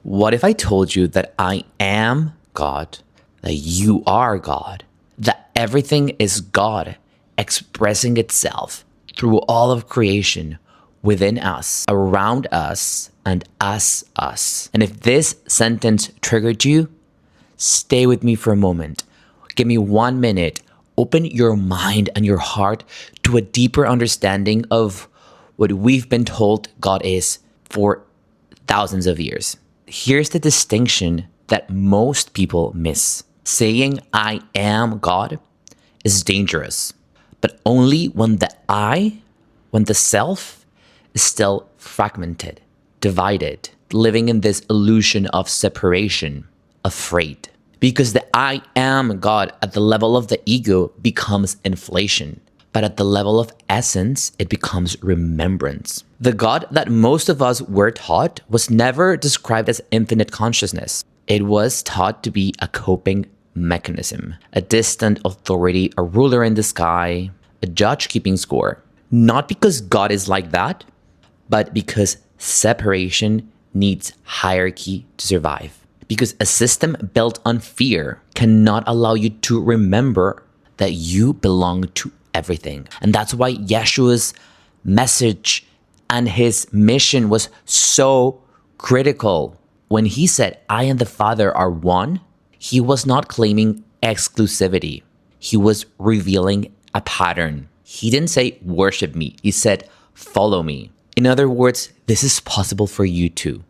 What if I told you that I am God, that you are God, that everything is God expressing itself through all of creation within us, around us, and us? And if this sentence triggered you, stay with me for a moment. Give me 1 minute. Open your mind and your heart to a deeper understanding of what we've been told God is for thousands of years. Here's the distinction that most people miss. Saying I am God is dangerous, but only when the self is still fragmented, divided, living in this illusion of separation, afraid. Because the I am God at the level of the ego becomes inflation, but at the level of essence, it becomes remembrance. The God that most of us were taught was never described as infinite consciousness. It was taught to be a coping mechanism, a distant authority, a ruler in the sky, a judge keeping score. Not because God is like that, but because separation needs hierarchy to survive. Because a system built on fear cannot allow you to remember that you belong to everything. And that's why Yeshua's message and his mission was so critical. When he said, I and the Father are one, he was not claiming exclusivity. He was revealing a pattern. He didn't say, worship me. He said, follow me. In other words, this is possible for you too.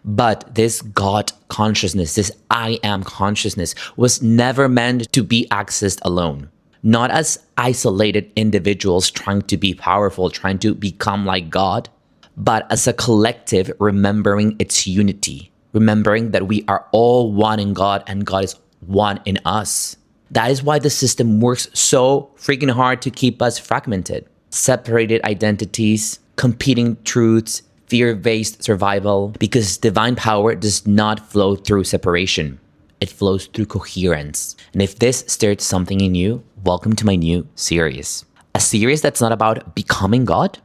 But this God consciousness, this I am consciousness, was never meant to be accessed alone. Not as isolated individuals trying to be powerful, trying to become like God, but as a collective remembering its unity, remembering that we are all one in God and God is one in us. That is why the system works so freaking hard to keep us fragmented. Separated identities, competing truths, fear-based survival, because divine power does not flow through separation. It flows through coherence. And if this stirred something in you, welcome to my new series. A series that's not about becoming God,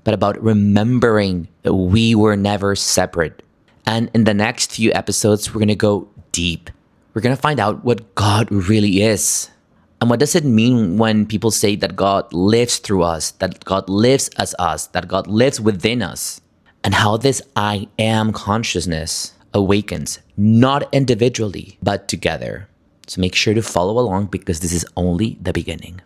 but about remembering that we were never separate. And in the next few episodes, we're going to go deep. We're going to find out what God really is. And what does it mean when people say that God lives through us, that God lives as us, that God lives within us? And how this I am consciousness awakens, not individually, but together. So make sure to follow along because this is only the beginning.